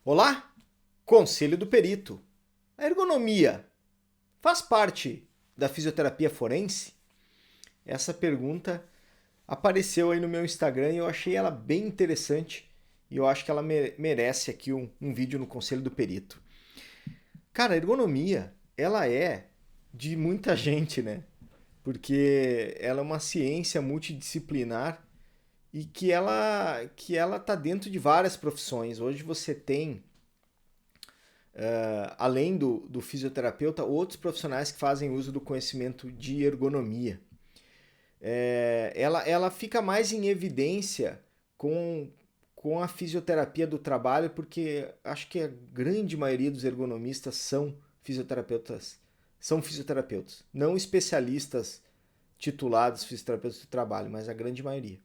Olá, Conselho do Perito. A ergonomia faz parte da fisioterapia forense? Essa pergunta apareceu aí no meu Instagram e eu achei ela bem interessante e eu acho que ela merece aqui um vídeo no Conselho do Perito. Cara, a ergonomia, ela é de muita gente, né? Porque ela é uma ciência multidisciplinar e que ela tá dentro de várias profissões. Hoje você tem além do fisioterapeuta, outros profissionais que fazem uso do conhecimento de ergonomia. Ela fica mais em evidência com a fisioterapia do trabalho, porque acho que a grande maioria dos ergonomistas são fisioterapeutas, não especialistas titulados fisioterapeutas do trabalho, mas a grande maioria.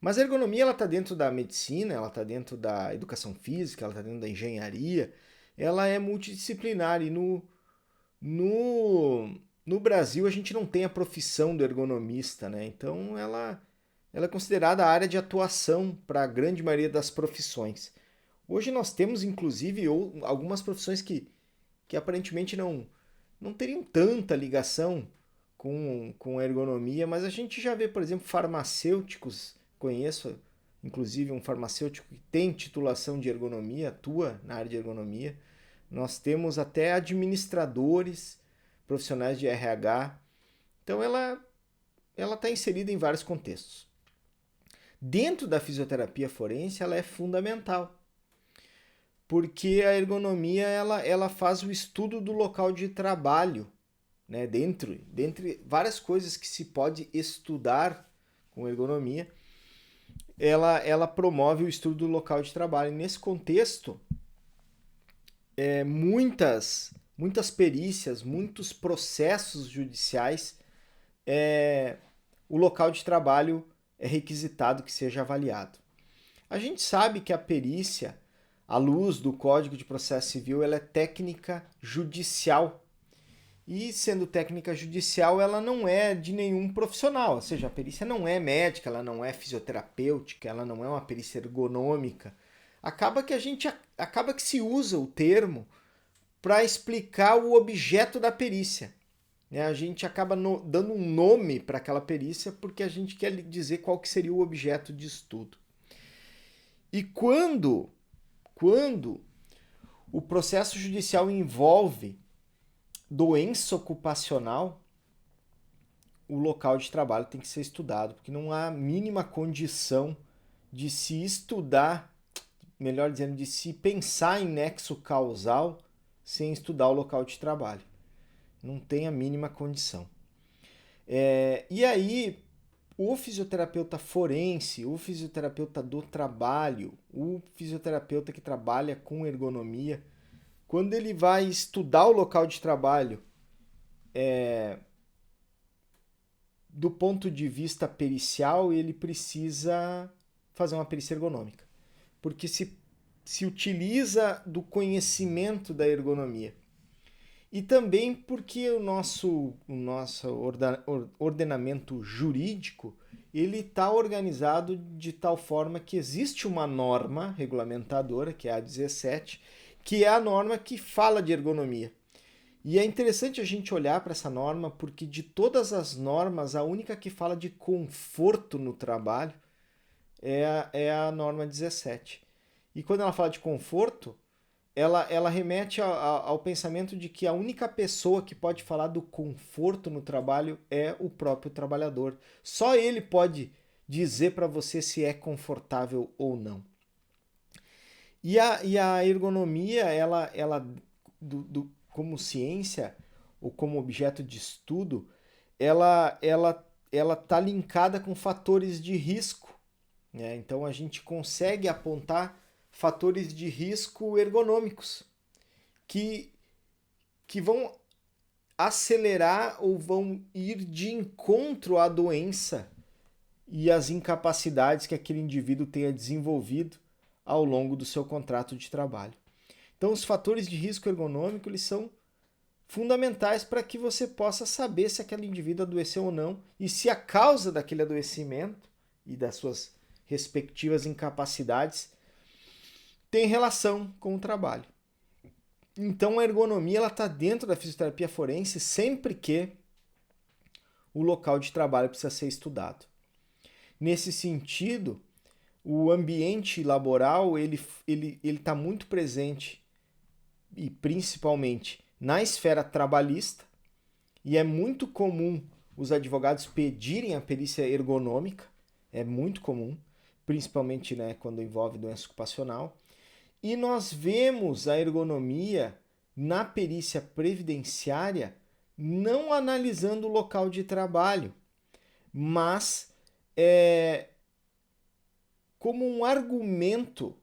Mas a ergonomia ela está dentro da medicina, ela está dentro da educação física, ela está dentro da engenharia, ela é multidisciplinar e no Brasil a gente não tem a profissão do ergonomista, né? Então ela é considerada a área de atuação para a grande maioria das profissões. Hoje nós temos inclusive algumas profissões que aparentemente não teriam tanta ligação com a ergonomia, mas a gente já vê, por exemplo, farmacêuticos, conheço inclusive um farmacêutico que tem titulação de ergonomia, atua na área de ergonomia. Nós temos até administradores, profissionais de RH. Então ela está inserida em vários contextos. Dentro da fisioterapia forense, ela é fundamental, porque a ergonomia ela faz o estudo do local de trabalho, né? Dentre várias coisas que se pode estudar com ergonomia, ela promove o estudo do local de trabalho. E nesse contexto, muitas perícias, muitos processos judiciais, o local de trabalho é requisitado que seja avaliado. A gente sabe que a perícia, à luz do Código de Processo Civil, ela é técnica judicial. E sendo técnica judicial, ela não é de nenhum profissional, ou seja, a perícia não é médica, ela não é fisioterapêutica, ela não é uma perícia ergonômica. Acaba que se usa o termo para explicar o objeto da perícia. Né? A gente acaba dando um nome para aquela perícia porque a gente quer dizer qual que seria o objeto de estudo. E quando o processo judicial envolve doença ocupacional, o local de trabalho tem que ser estudado, porque não há a mínima condição de se estudar, melhor dizendo, de se pensar em nexo causal sem estudar o local de trabalho. Não tem a mínima condição. E aí, o fisioterapeuta forense, o fisioterapeuta do trabalho, o fisioterapeuta que trabalha com ergonomia, quando ele vai estudar o local de trabalho do ponto de vista pericial, ele precisa fazer uma perícia ergonômica. Porque se utiliza do conhecimento da ergonomia. E também porque o nosso ordenamento jurídico ele está organizado de tal forma que existe uma norma regulamentadora, que é a 17, que é a norma que fala de ergonomia. E é interessante a gente olhar para essa norma porque de todas as normas, a única que fala de conforto no trabalho é a norma 17. E quando ela fala de conforto, ela remete ao pensamento de que a única pessoa que pode falar do conforto no trabalho é o próprio trabalhador. Só ele pode dizer para você se é confortável ou não. E a ergonomia, como ciência ou como objeto de estudo, ela tá linkada com fatores de risco. Né? Então a gente consegue apontar fatores de risco ergonômicos que vão acelerar ou vão ir de encontro à doença e às incapacidades que aquele indivíduo tenha desenvolvido ao longo do seu contrato de trabalho. Então, os fatores de risco ergonômico eles são fundamentais para que você possa saber se aquele indivíduo adoeceu ou não e se a causa daquele adoecimento e das suas respectivas incapacidades tem relação com o trabalho. Então a ergonomia está dentro da fisioterapia forense sempre que o local de trabalho precisa ser estudado. Nesse sentido, o ambiente laboral ele está muito presente e principalmente na esfera trabalhista, e é muito comum os advogados pedirem a perícia ergonômica, é muito comum, principalmente, né, quando envolve doença ocupacional. E nós vemos a ergonomia na perícia previdenciária não analisando o local de trabalho, mas como um argumento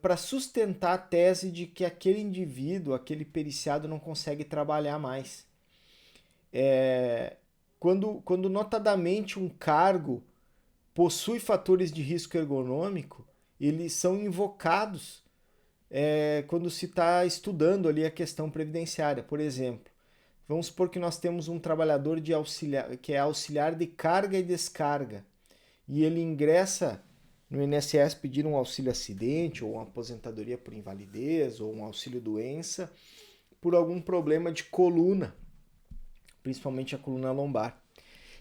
para sustentar a tese de que aquele indivíduo, aquele periciado não consegue trabalhar mais. Quando notadamente um cargo possui fatores de risco ergonômico, eles são invocados quando se está estudando ali a questão previdenciária. Por exemplo, vamos supor que nós temos um trabalhador que é auxiliar de carga e descarga, e ele ingressa no INSS pedir um auxílio acidente, ou uma aposentadoria por invalidez, ou um auxílio doença, por algum problema de coluna, principalmente a coluna lombar.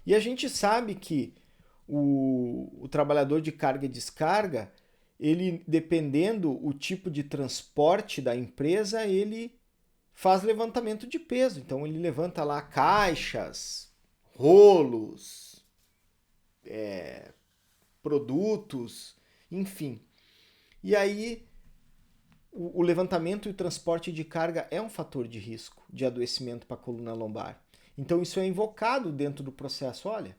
E a gente sabe que o trabalhador de carga e descarga, ele, dependendo o tipo de transporte da empresa, ele faz levantamento de peso. Então ele levanta lá caixas, rolos, produtos, enfim. E aí o levantamento e o transporte de carga é um fator de risco de adoecimento para a coluna lombar. Então isso é invocado dentro do processo. Olha,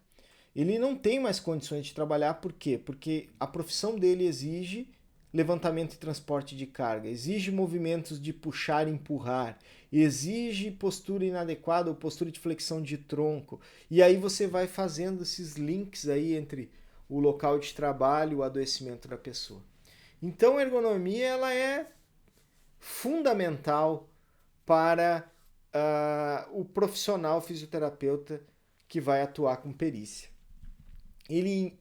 ele não tem mais condições de trabalhar, por quê? Porque a profissão dele exige levantamento e transporte de carga, exige movimentos de puxar e empurrar, exige postura inadequada ou postura de flexão de tronco. E aí você vai fazendo esses links aí entre o local de trabalho e o adoecimento da pessoa. Então a ergonomia ela é fundamental para o profissional fisioterapeuta que vai atuar com perícia. Ele,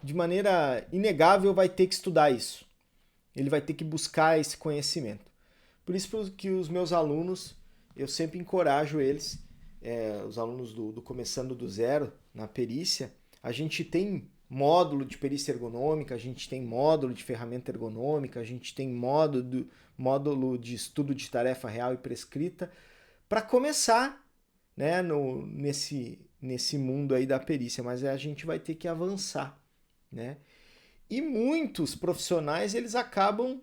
de maneira inegável, vai ter que estudar isso. Ele vai ter que buscar esse conhecimento. Por isso que os meus alunos, eu sempre encorajo eles, os alunos do Começando do Zero, na perícia, a gente tem módulo de perícia ergonômica, a gente tem módulo de ferramenta ergonômica, a gente tem módulo de estudo de tarefa real e prescrita, para começar, né, nesse mundo aí da perícia, mas a gente vai ter que avançar, né? E muitos profissionais, eles acabam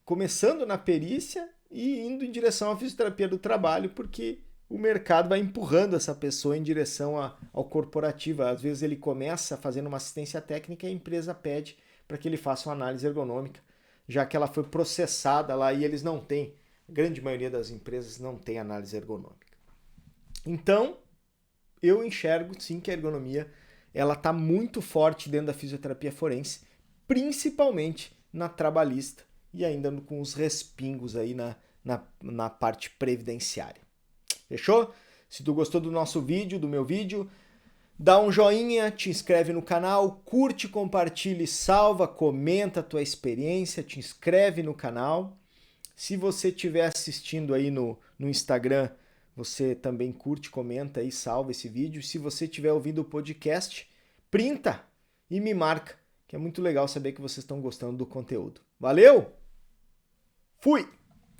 começando na perícia e indo em direção à fisioterapia do trabalho, porque o mercado vai empurrando essa pessoa em direção ao corporativo. Às vezes ele começa fazendo uma assistência técnica e a empresa pede para que ele faça uma análise ergonômica, já que ela foi processada lá e eles não têm, a grande maioria das empresas não tem análise ergonômica. Então, eu enxergo sim que a ergonomia ela está muito forte dentro da fisioterapia forense, principalmente na trabalhista e ainda com os respingos aí na parte previdenciária. Fechou? Se tu gostou do nosso vídeo, do meu vídeo, dá um joinha, te inscreve no canal, curte, compartilhe, salva, comenta a tua experiência, te inscreve no canal. Se você estiver assistindo aí no Instagram, você também curte, comenta e salva esse vídeo. Se você estiver ouvindo o podcast, printa e me marca, que é muito legal saber que vocês estão gostando do conteúdo. Valeu! Fui!